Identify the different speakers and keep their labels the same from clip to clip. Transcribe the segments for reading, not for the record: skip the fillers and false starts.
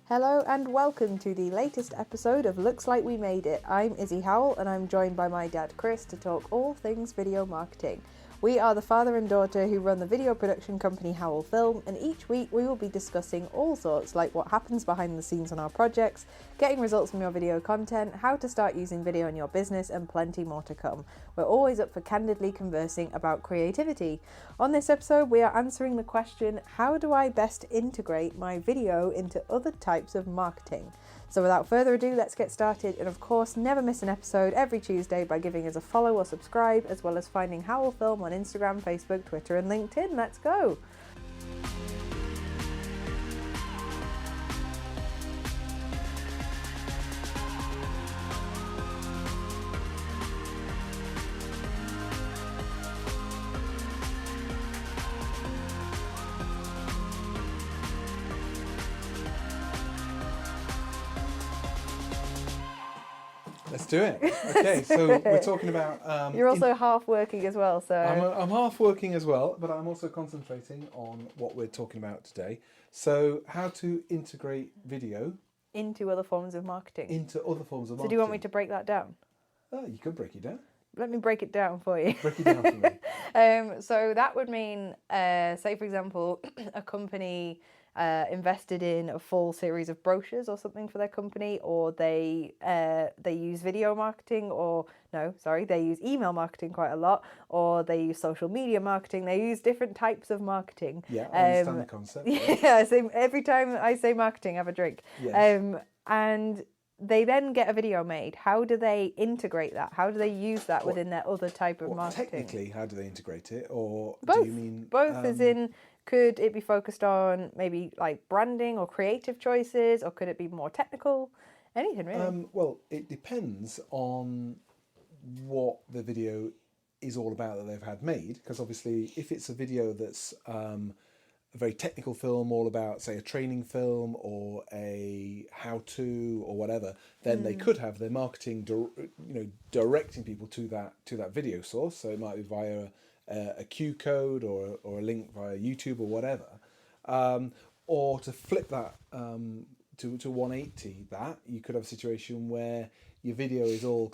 Speaker 1: Hello and welcome to the latest episode of Looks Like We Made It. I'm Izzy Howell and I'm joined by my dad Chris to talk all things video marketing. We are the father and daughter who run the video production company Howell Film, and each week we will be discussing all sorts like what happens behind the scenes on our projects, getting results from your video content, how to start using video in your business, and plenty more to come. We're always up for candidly conversing about creativity. On this episode we are answering the question, how do I best integrate my video into other types of marketing? So without further ado, let's get started, and of course never miss an episode every Tuesday by giving us a follow or subscribe, as well as finding Howell Film on Instagram, Facebook, Twitter and LinkedIn. Let's go!
Speaker 2: Let's do it. Okay, so we're talking about...
Speaker 1: You're also half working as well, so...
Speaker 2: I'm half working as well, but I'm also concentrating on what we're talking about today. So how to integrate video...
Speaker 1: into other forms of marketing.
Speaker 2: Into other forms of marketing.
Speaker 1: So do you want me to break that down?
Speaker 2: You could break it down.
Speaker 1: Let me break it down for you.
Speaker 2: Break it down for me.
Speaker 1: So that would mean, say for example, a company... invested in a full series of brochures or something for their company, or they use video marketing, they use email marketing quite a lot, or they use social media marketing. They use different types of marketing.
Speaker 2: Yeah, I understand the concept.
Speaker 1: Yeah, so every time I say marketing, have a drink.
Speaker 2: Yes.
Speaker 1: And they then get a video made. How do they integrate that? How do they use that within their other type of marketing?
Speaker 2: Technically, how do they integrate it? Or
Speaker 1: both.
Speaker 2: Do you mean...
Speaker 1: Both as in... Could it be focused on maybe like branding or creative choices, or could it be more technical? Anything really.
Speaker 2: Well, it depends on what the video is all about that they've had made, because obviously if it's a video that's a very technical film all about, say, a training film or a how-to or whatever, then they could have their marketing directing people to that video source. So it might be via a Q code or a link via YouTube or whatever, or to flip that to 180. That you could have a situation where your video is all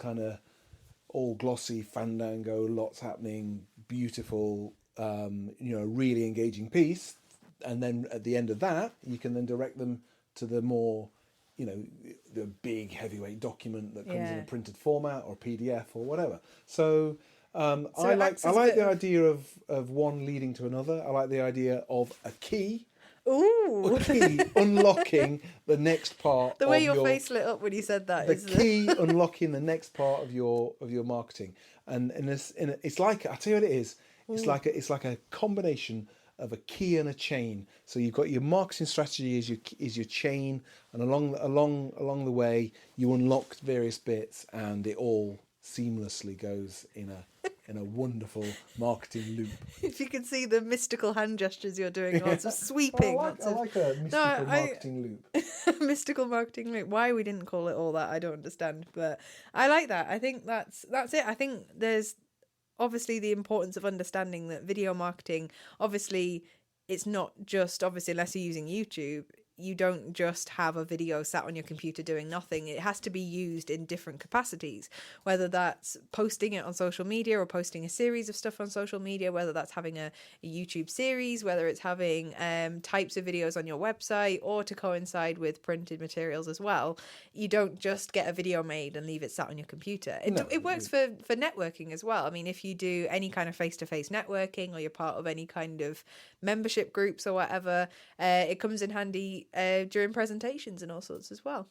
Speaker 2: glossy, fandango, lots happening, beautiful, really engaging piece, and then at the end of that you can then direct them to the more the big heavyweight document that comes in a printed format or PDF or whatever. So I like the idea of one leading to another. I like the idea of a key.
Speaker 1: Ooh.
Speaker 2: A key unlocking the next part.
Speaker 1: The way your face lit up when you said that.
Speaker 2: The key unlocking the next part of your marketing, and it's like, I tell you what it is. It's like a combination of a key and a chain. So you've got your marketing strategy is your chain, and along the way you unlock various bits, and it all seamlessly goes in a wonderful marketing loop.
Speaker 1: If you can see the mystical hand gestures you're doing, lots of sweeping.
Speaker 2: I like a mystical marketing loop.
Speaker 1: Mystical marketing loop. Why we didn't call it all that, I don't understand. But I like that. I think that's it. I think there's obviously the importance of understanding that video marketing, obviously, it's not just, obviously, unless you're using YouTube, you don't just have a video sat on your computer doing nothing. It has to be used in different capacities, whether that's posting it on social media or posting a series of stuff on social media, whether that's having a YouTube series, whether it's having types of videos on your website, or to coincide with printed materials as well. You don't just get a video made and leave it sat on your computer. It works for networking as well. I mean, if you do any kind of face-to-face networking, or you're part of any kind of membership groups or whatever, it comes in handy during presentations and all sorts as well.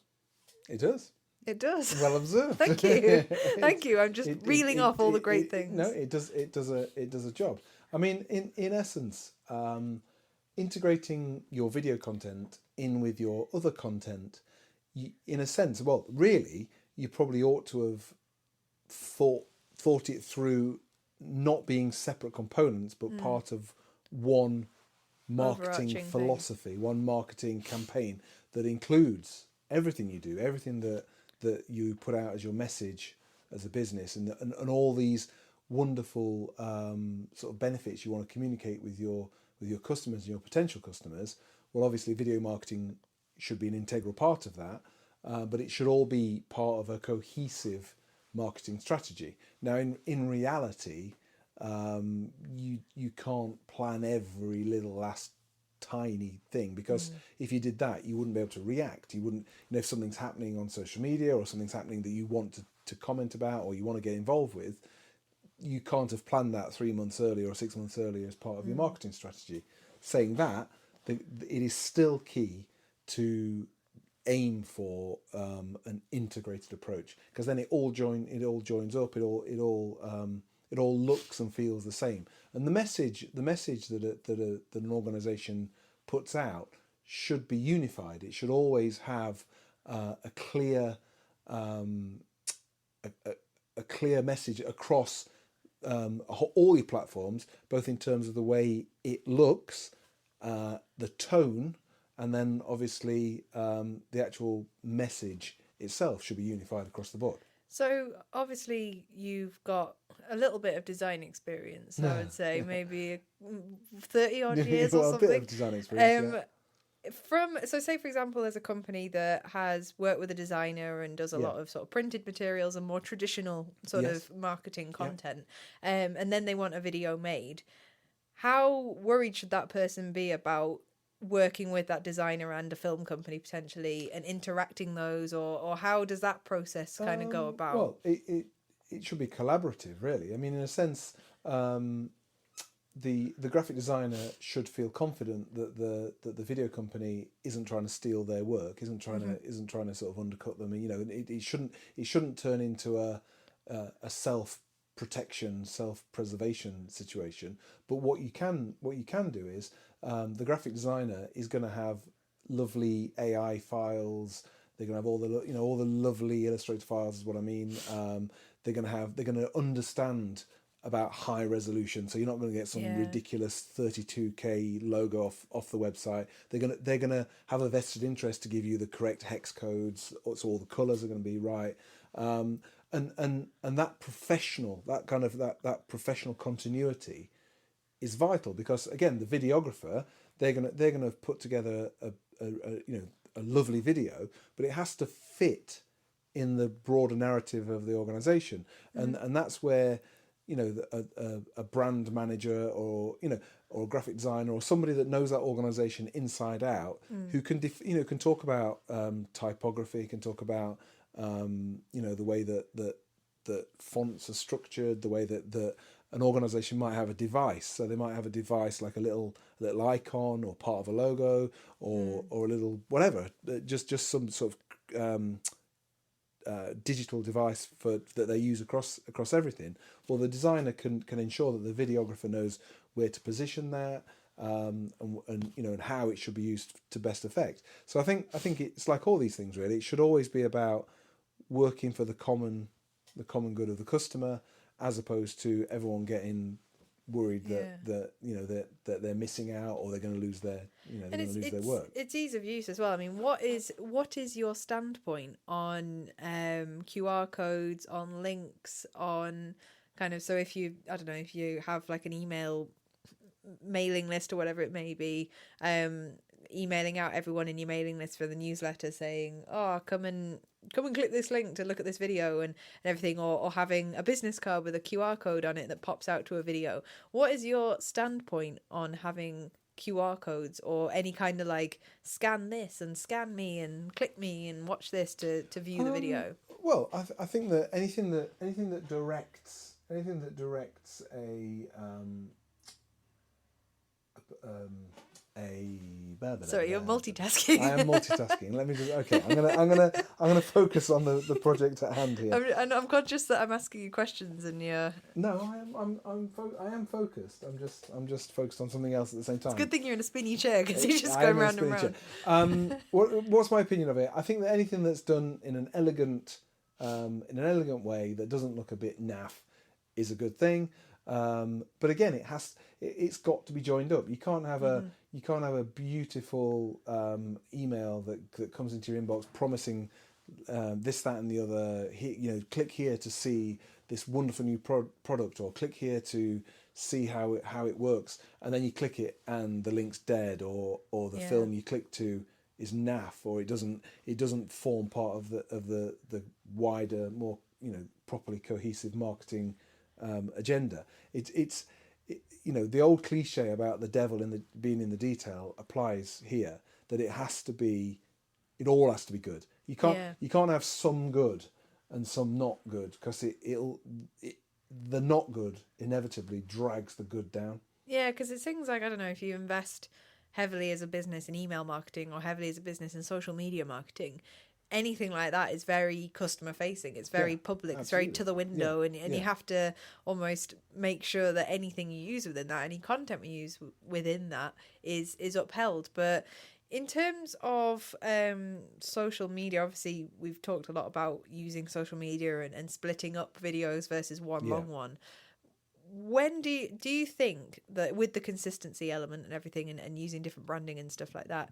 Speaker 2: It does.
Speaker 1: It does.
Speaker 2: Well observed.
Speaker 1: Thank you. Thank you. I'm just reeling off all the great things.
Speaker 2: No, it does. It does a job. I mean, in essence, integrating your video content in with your other content, in a sense, well, really, you probably ought to have thought it through, not being separate components, but part of one marketing philosophy, one marketing campaign that includes everything you do, everything that you put out as your message as a business, and all these wonderful sort of benefits you want to communicate with your customers and your potential customers. Well, obviously video marketing should be an integral part of that, but it should all be part of a cohesive marketing strategy. Now, in reality, you can't plan every little last tiny thing, because if you did that, you wouldn't be able to react. You wouldn't, if something's happening on social media or something's happening that you want to comment about or you want to get involved with, you can't have planned that 3 months earlier or 6 months earlier as part of your marketing strategy. Saying that, it is still key to aim for an integrated approach, because then it all joins up. It all looks and feels the same. And the message that an organisation puts out should be unified. It should always have a clear message across all your platforms, both in terms of the way it looks, the tone, and then obviously the actual message itself should be unified across the board.
Speaker 1: So obviously you've got a little bit of design experience, I would say, maybe 30 odd years or something.
Speaker 2: A bit of design experience,
Speaker 1: So say, for example, there's a company that has worked with a designer and does a lot of sort of printed materials and more traditional sort of marketing content, and then they want a video made. How worried should that person be about working with that designer and a film company potentially and interacting those, or how does that process kind of go about?
Speaker 2: Well, it should be collaborative, really. I mean, in a sense, the graphic designer should feel confident that the video company isn't trying to steal their work, isn't trying to sort of undercut them. It shouldn't turn into a self-protection, self-preservation situation. But what you can do is the graphic designer is going to have lovely AI files. They're going to have all the lovely Illustrator files is what I mean. They're going to understand about high resolution, so you're not going to get some ridiculous 32K logo off the website. They're gonna have a vested interest to give you the correct hex codes, so all the colours are going to be right. And that professional continuity is vital, because again, the videographer, they're gonna put together a lovely video, but it has to fit in the broader narrative of the organisation, and that's where a brand manager or a graphic designer or somebody that knows that organisation inside out, who can can talk about typography, can talk about the way that fonts are structured, the way that an organisation might have a device. So they might have a device like a little icon or part of a logo or a little whatever, just some sort of digital device that they use across everything. Well, the designer can ensure that the videographer knows where to position that, and how it should be used to best effect. So I think it's like all these things, really. It should always be about working for the common good of the customer, as opposed to everyone getting worried that they're missing out, or they're going to lose their their work.
Speaker 1: It's ease of use as well. I mean, what is your standpoint on QR codes, on links, on kind of, so if you have like an email mailing list or whatever it may be, emailing out everyone in your mailing list for the newsletter saying, come and click this link to look at this video and everything, or having a business card with a QR code on it that pops out to a video. What is your standpoint on having QR codes, or any kind of like scan this and scan me and click me and watch this to view the video?
Speaker 2: Well, I think that anything that directs
Speaker 1: Sorry, you're multitasking.
Speaker 2: I am multitasking. Let me just. Okay, I'm gonna focus on the project at hand here.
Speaker 1: I'm conscious that I'm asking you questions and you're.
Speaker 2: No, I am focused. I'm just focused on something else at the same time.
Speaker 1: It's a good thing you're in a spinny chair, because you're just going round and round.
Speaker 2: What's my opinion of it? I think that anything that's done in an elegant way that doesn't look a bit naff is a good thing. But again, it's got to be joined up. You can't have a beautiful email that comes into your inbox promising this, that, and the other. Click here to see this wonderful new product, or click here to see how it works, and then you click it and the link's dead, or the film you click to naff, or it doesn't form part of the wider, more properly cohesive marketing agenda. It's the old cliche about the devil being in the detail applies here. That it all has to be good. You can't have some good and some not good, because the not good inevitably drags the good down.
Speaker 1: Yeah, because it's things like, I don't know, if you invest heavily as a business in email marketing or heavily as a business in social media marketing, anything like that is very customer facing. It's very public. Absolutely. It's very to the window, and you have to almost make sure that anything you use within that, any content we use within that is upheld. But in terms of social media, obviously we've talked a lot about using social media and splitting up videos versus one long one. When do you think that, with the consistency element and everything, and using different branding and stuff like that,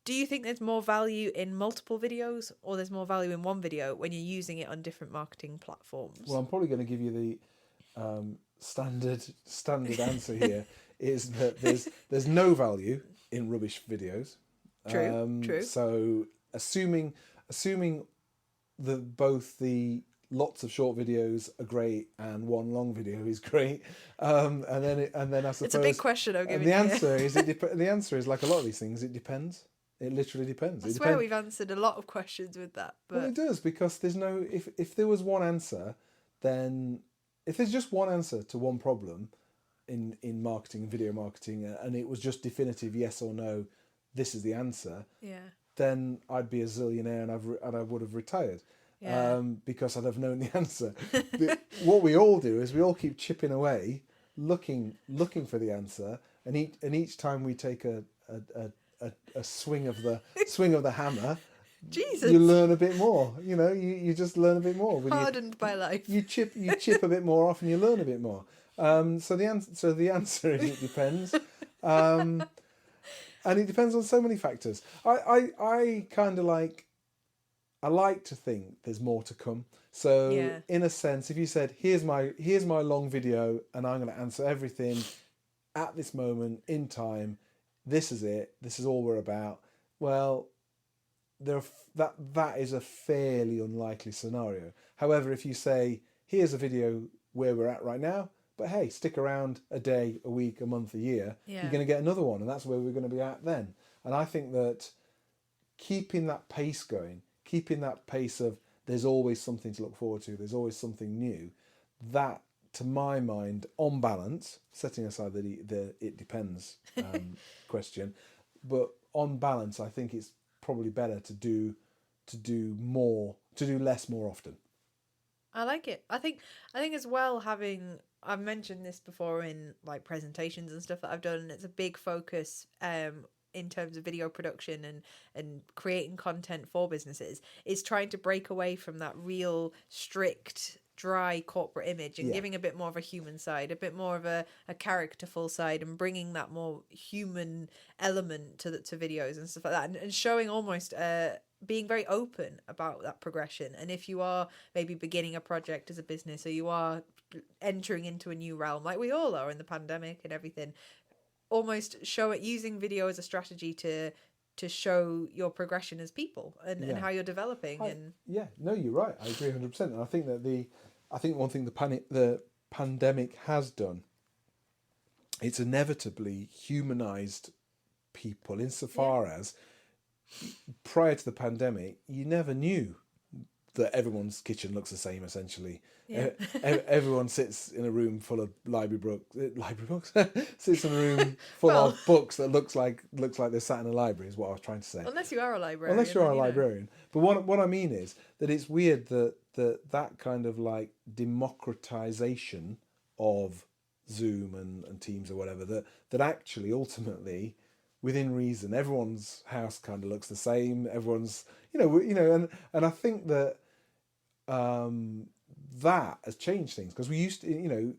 Speaker 1: do you think there's more value in multiple videos, or there's more value in one video when you're using it on different marketing platforms?
Speaker 2: Well, I'm probably going to give you the standard answer here is that there's no value in rubbish videos.
Speaker 1: True.
Speaker 2: So assuming that both the lots of short videos are great and one long video is great, and then I suppose
Speaker 1: it's a big question I'm giving
Speaker 2: you. The answer is like a lot of these things. It depends. It literally depends.
Speaker 1: I swear we've answered a lot of questions with that. But...
Speaker 2: Well, it does, because there's no... If there was one answer, then... If there's just one answer to one problem in marketing and video marketing, and it was just definitive yes or no, this is the answer, then I'd be a zillionaire and I would have retired. Because I'd have known the answer. What we all do is we all keep chipping away, looking for the answer, and each time we take a swing of the hammer,
Speaker 1: Jesus,
Speaker 2: you learn a bit more. You just learn a bit more.
Speaker 1: Hardened by life.
Speaker 2: You chip a bit more off, and you learn a bit more. So the answer is it depends, and it depends on so many factors. I kind of like. I like to think there's more to come. So in a sense, if you said, here's my long video and I'm going to answer everything at this moment in time, this is it, this is all we're about, well, that is a fairly unlikely scenario. However, if you say, here's a video where we're at right now, but hey, stick around a day, a week, a month, a year, you're going to get another one, and that's where we're going to be at then. And I think that keeping that pace going, keeping that pace of there's always something to look forward to, there's always something new, that, to my mind, on balance, setting aside the it depends question, but on balance, I think it's probably better to do less more often.
Speaker 1: I like it. I think as well, I've mentioned this before in like presentations and stuff that I've done, and it's a big focus in terms of video production and creating content for businesses, is trying to break away from that real strict, dry corporate image and giving a bit more of a human side, a bit more of a characterful side, and bringing that more human element to videos and stuff like that, and showing almost being very open about that progression. And if you are maybe beginning a project as a business, or you are entering into a new realm like we all are in the pandemic and everything, almost show it, using video as a strategy to show your progression as people and how you're developing.
Speaker 2: No, you're right. I agree 100%. And I think that one thing the pandemic has done, it's inevitably humanized people, insofar as prior to the pandemic, you never knew that everyone's kitchen looks the same, essentially. Everyone sits in a room full of library books. Sits in a room full of books that looks like they're sat in a library, is what I was trying to say.
Speaker 1: Unless you are a librarian.
Speaker 2: Unless you are a librarian. But what I mean is that it's weird that kind of like democratization of Zoom and Teams or whatever, that actually ultimately, within reason, everyone's house kind of looks the same. Everyone's, and I think that that has changed things, because we used to,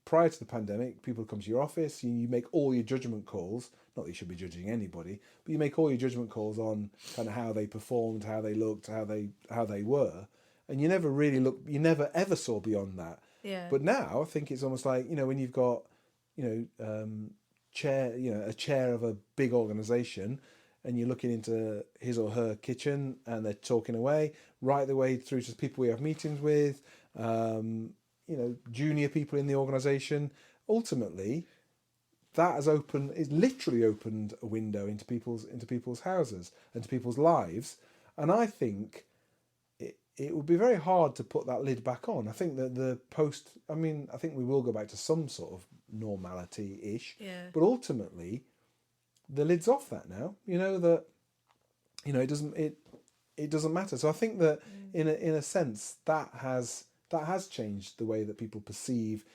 Speaker 2: prior to the pandemic, people come to your office, you make all your judgment calls. Not that you should be judging anybody, but you make all your judgment calls on kind of how they performed, how they looked, how they were, and you never ever saw beyond that.
Speaker 1: Yeah.
Speaker 2: But now I think it's almost like, when you've got, a chair of a big organisation, and you're looking into his or her kitchen, and they're talking away, right the way through to people we have meetings with, junior people in the organisation. Ultimately, that has it's literally opened a window into people's houses and to people's lives, and I think it would be very hard to put that lid back on. I think that I think we will go back to some sort of normality-ish, but ultimately, the lid's off that now. It doesn't matter. So I think that in a sense that has changed the way that people perceive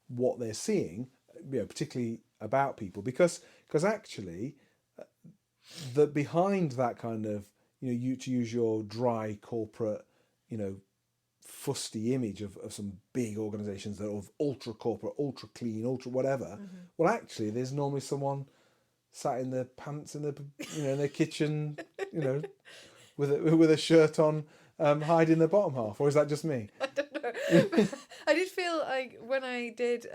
Speaker 2: what they're seeing, particularly about people, because actually that behind that kind of to use your dry corporate fusty image of some big organisations that are ultra corporate, ultra clean, ultra whatever. Well, actually, there's normally someone sat in their pants in their kitchen, with a shirt on, hiding their bottom half. Or is that just me?
Speaker 1: I don't know. I did feel like when I did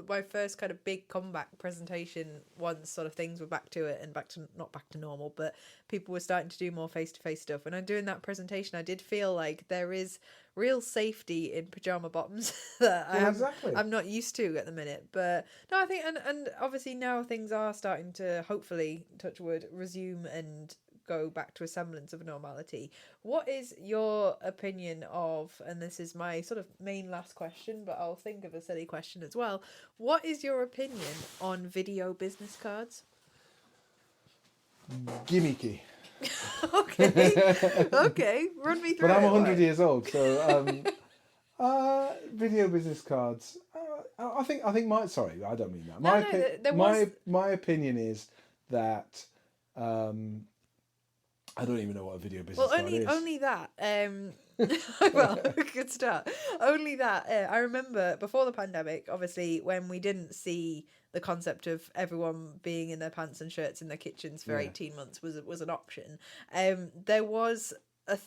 Speaker 1: my first kind of big comeback presentation, once sort of things were back to it and not back to normal, but people were starting to do more face-to-face stuff. When I'm doing that presentation, I did feel like there is real safety in pajama bottoms that I'm not used to at the minute. But no, I think and obviously now things are starting to, hopefully, touch wood, resume and go back to a semblance of normality. What is your opinion of, and this is my sort of main last question, but I'll think of a silly question as well. What is your opinion on video business cards?
Speaker 2: Gimmicky.
Speaker 1: Okay, run me through.
Speaker 2: But I'm 100 years old, so video business cards. I think sorry, I don't mean that. My opinion is that I don't even know what a video business card is.
Speaker 1: Only that. Well, good start. Only that. I remember before the pandemic, obviously, when we didn't see the concept of everyone being in their pants and shirts in their kitchens for 18 months was an option. There was a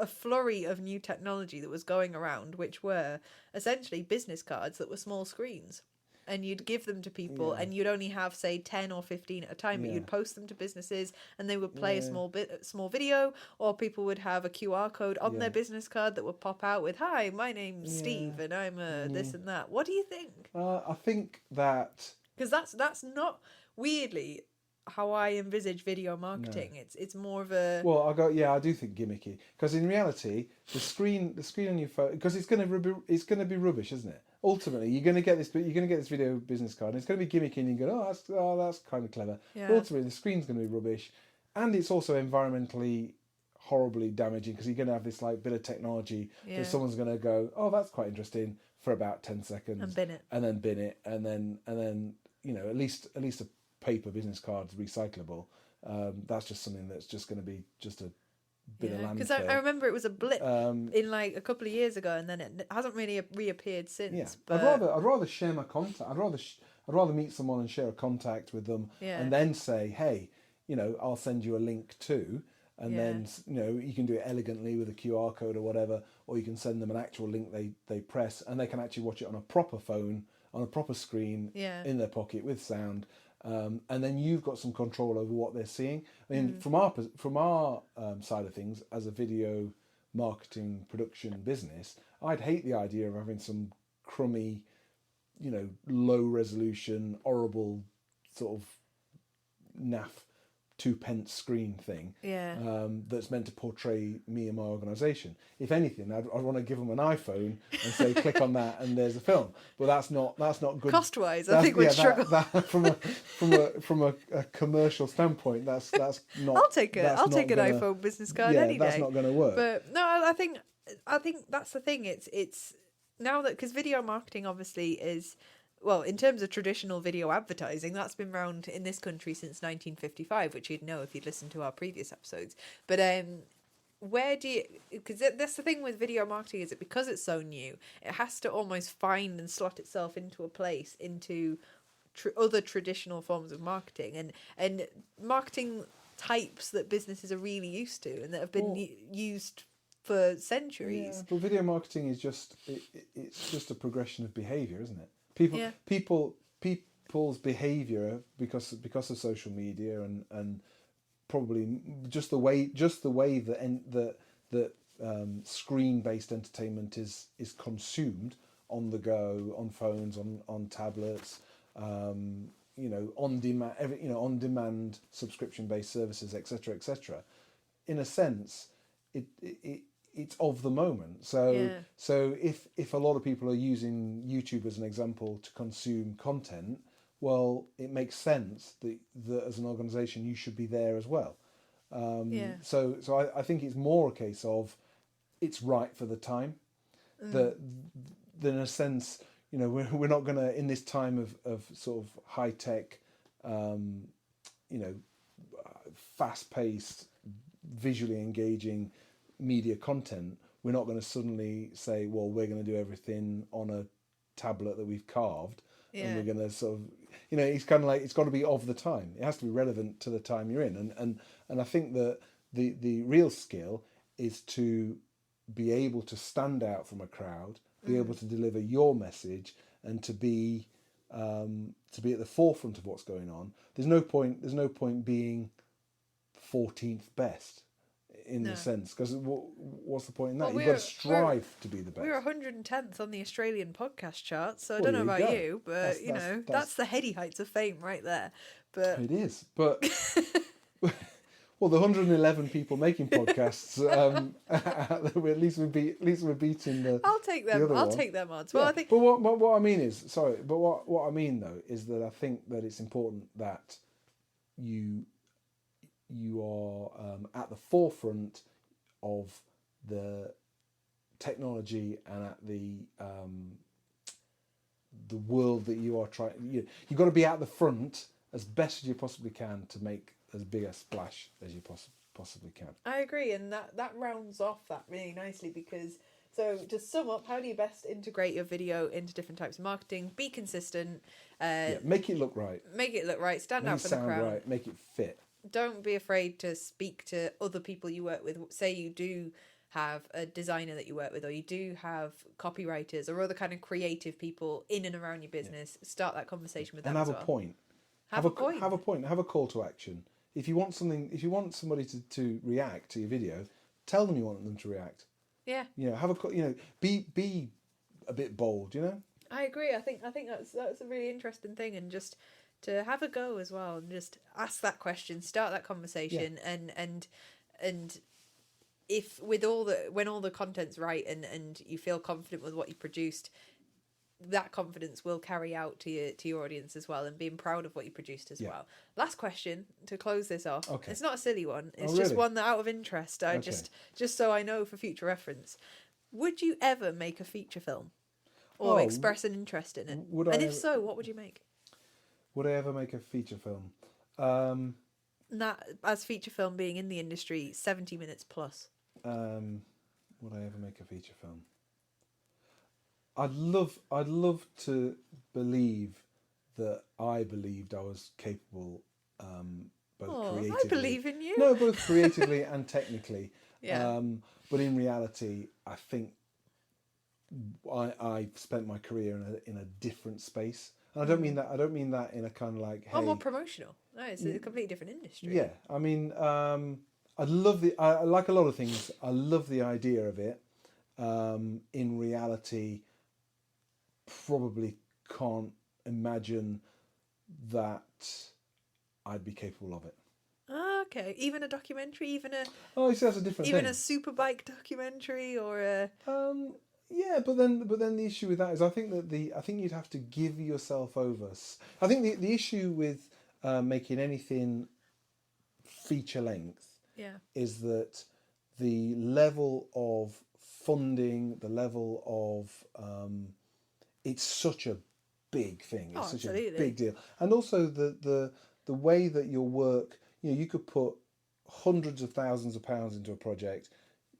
Speaker 1: flurry of new technology that was going around, which were essentially business cards that were small screens. And you'd give them to people, and you'd only have, say, 10 or 15 at a time, but you'd post them to businesses, and they would play a small video, or people would have a QR code on their business card that would pop out with, "Hi, my name's Steve, and I'm this and that." What do you think?
Speaker 2: I think that,
Speaker 1: because that's not, weirdly, how I envisage video marketing. No. It's more of a...
Speaker 2: Well, I do think gimmicky, because in reality, the screen on your phone, because it's going to be rubbish, isn't it? Ultimately, you're going to get this video business card, and it's going to be gimmicky, and you go, that's kind of clever. Yeah. But ultimately, the screen's going to be rubbish, and it's also environmentally horribly damaging, because you're going to have this bit of technology that someone's going to go, "Oh, that's quite interesting," for about 10 seconds,
Speaker 1: and bin it,
Speaker 2: and then at least a paper business card's recyclable. That's just something that's just going to be just a bit of landfill.
Speaker 1: Because I remember it was a blip in a couple of years ago, and then it hasn't really reappeared since.
Speaker 2: Yeah.
Speaker 1: But
Speaker 2: I'd rather share my contact. I'd rather meet someone and share a contact with them, and then say, "Hey, I'll send you a link too." And then you can do it elegantly with a QR code or whatever, or you can send them an actual link they press, and they can actually watch it on a proper phone, on a proper screen, in their pocket with sound. And then you've got some control over what they're seeing. I mean, from our side of things, as a video marketing production business, I'd hate the idea of having some crummy, low resolution, horrible sort of naff 2p screen thing that's meant to portray me and my organisation. If anything, I'd want to give them an iPhone and say, "Click on that, and there's a film." But that's not good.
Speaker 1: Cost-wise, I think we'd struggle.
Speaker 2: From a commercial standpoint, that's not.
Speaker 1: I'll take an iPhone business card any day.
Speaker 2: That's not going to work.
Speaker 1: But no, I think that's the thing. It's now that, because video marketing obviously is, well, in terms of traditional video advertising, that's been around in this country since 1955, which you'd know if you'd listened to our previous episodes. But where do you... Because that's the thing with video marketing, is that because it's so new, it has to almost find and slot itself into a place, into other traditional forms of marketing and marketing types that businesses are really used to and that have been used for centuries.
Speaker 2: Yeah, but video marketing is it's just a progression of behaviour, isn't it? Paul's behaviour because of social media and probably just the way that screen based entertainment is consumed on the go, on phones, on tablets, on demand, on demand subscription based services, etc., etc. In a sense, it's of the moment. So if a lot of people are using YouTube as an example to consume content, well, it makes sense that as an organisation you should be there as well. So I think it's more a case of it's right for the time. That in a sense, we're not going to, in this time of sort of high tech, fast paced, visually engaging media content, we're not going to suddenly say, well, we're going to do everything on a tablet that we've carved, and we're going to sort of, it's kind of like, it's got to be of the time. It has to be relevant to the time you're in, and I think that the real skill is to be able to stand out from a crowd, be able to deliver your message, and to be at the forefront of what's going on. There's no point being 14th best in the sense, because what's the point in that? You've got to strive to be the best.
Speaker 1: We're 110th on the Australian podcast chart, so I don't know about you, but that's the heady heights of fame right there. But
Speaker 2: it is, but well, the 111 people making podcasts, at least we're beating the.
Speaker 1: I'll take them. I'll take them odds. Well, I think.
Speaker 2: But what I mean is, sorry, but what I mean though is that I think that it's important that you are at the forefront of the technology and at the world that you are trying. You've got to be at the front as best as you possibly can to make as big a splash as you possibly can.
Speaker 1: I agree, and that rounds off that really nicely, because so to sum up, how do you best integrate your video into different types of marketing? Be consistent.
Speaker 2: Make it look right.
Speaker 1: Stand out from the crowd.
Speaker 2: Right. Make it fit.
Speaker 1: Don't be afraid to speak to other people you work with. Say you do have a designer that you work with, or you do have copywriters or other kind of creative people in and around your business. Start that conversation with them
Speaker 2: and have
Speaker 1: as
Speaker 2: a point.
Speaker 1: Have a point.
Speaker 2: Have a point. Have a call to action. If you want somebody to react to your video, tell them you want them to react.
Speaker 1: Yeah.
Speaker 2: Be a bit bold.
Speaker 1: I agree. I think that's a really interesting thing, and just to have a go as well, and just ask that question, start that conversation, and if when all the content's right and you feel confident with what you produced, that confidence will carry out to your audience as well, and being proud of what you produced as well. Last question to close this off. Okay. It's not a silly one. It's just one that, out of interest, just so I know for future reference. Would you ever make a feature film or express an interest in it? If so, what would you make?
Speaker 2: Would I ever make a feature film?
Speaker 1: That, as feature film being in the industry, 70 minutes plus.
Speaker 2: Would I ever make a feature film? I'd love to believe that I believed I was capable, both creatively.
Speaker 1: I believe in you.
Speaker 2: No, both creatively and technically.
Speaker 1: Yeah.
Speaker 2: But in reality, I think I spent my career in a different space. And I don't mean that in a kind of like, hey,
Speaker 1: more promotional. No, it's a completely different industry.
Speaker 2: Yeah, I mean, I like a lot of things. I love the idea of it. In reality, probably can't imagine that I'd be capable of it.
Speaker 1: Okay, even a documentary, even a
Speaker 2: that's a different
Speaker 1: even
Speaker 2: thing.
Speaker 1: a superbike documentary, or a
Speaker 2: yeah, but then the issue with that is I think you'd have to give yourself over. I think the issue with making anything feature length is that the level of funding, the level of it's such a big thing. It's such a big deal, and also the way that your work. You could put hundreds of thousands of pounds into a project.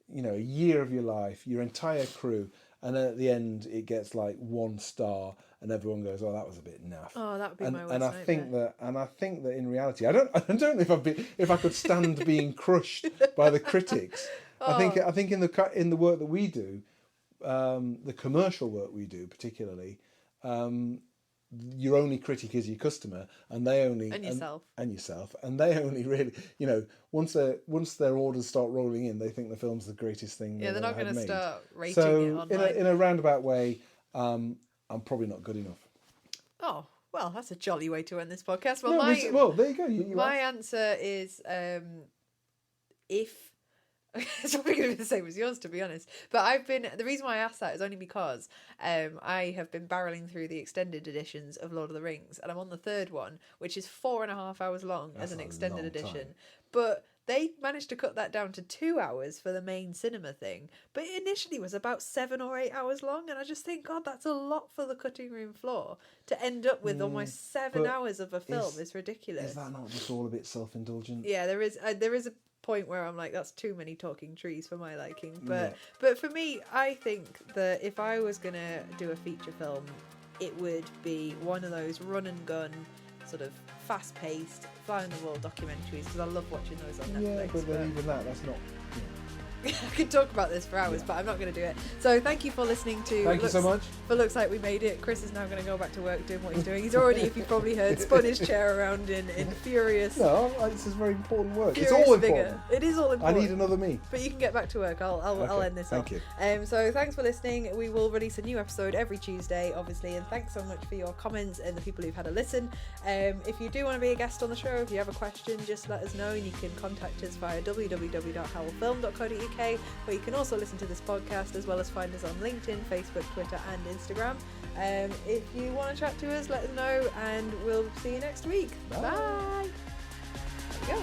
Speaker 2: A year of your life, your entire crew, and at the end it gets like 1 star, and everyone goes, "Oh, that was a bit naff."
Speaker 1: Oh, that would be my worst
Speaker 2: nightmare. And I think that in reality, I don't know if I could stand being crushed by the critics. I think in the work that we do, the commercial work we do particularly, your only critic is your customer, and they only
Speaker 1: And yourself.
Speaker 2: and yourself, and they only really, once their orders start rolling in, they think the film's the greatest thing.
Speaker 1: Yeah, they're not
Speaker 2: going to
Speaker 1: start rating
Speaker 2: so
Speaker 1: it online.
Speaker 2: in a roundabout way, I'm probably not good enough.
Speaker 1: Oh, well, that's a jolly way to end this podcast. Well,
Speaker 2: No, there you go. You
Speaker 1: my answer is if. It's probably going to be the same as yours, to be honest. But the reason why I asked that is only because I have been barreling through the extended editions of Lord of the Rings, and I'm on the third one, which is 4.5 hours long. That's as an extended edition. Time. But they managed to cut that down to 2 hours for the main cinema thing. But it initially was about 7 or 8 hours long, and I just think, God, that's a lot for the cutting room floor to end up with almost 7 hours of a film. Is ridiculous.
Speaker 2: Is that not just all a bit self-indulgent?
Speaker 1: Yeah, there is a point where I'm like, that's too many talking trees for my liking. But for me, I think that if I was gonna do a feature film, it would be one of those run and gun, sort of fast paced, fly on the wall documentaries, because I love watching those on Netflix.
Speaker 2: Yeah, but then even that's not.
Speaker 1: I could talk about this for hours, but I'm not going to do it. So thank you for listening to.
Speaker 2: Thank you so much.
Speaker 1: For Looks Like We Made It. Chris is now going to go back to work doing what he's doing. He's already, if you've probably heard, spun his chair around in furious.
Speaker 2: No, this is very important work. It's all important.
Speaker 1: It is all important.
Speaker 2: I need another me.
Speaker 1: But you can get back to work. I'll end this off.
Speaker 2: Thank you.
Speaker 1: So thanks for listening. We will release a new episode every Tuesday, obviously, and thanks so much for your comments and the people who've had a listen. If you do want to be a guest on the show, if you have a question, just let us know, and you can contact us via www.howellfilm.co.uk, where you can also listen to this podcast, as well as find us on LinkedIn, Facebook, Twitter and Instagram. If you want to chat to us, let us know, and we'll see you next week. Bye. There we go.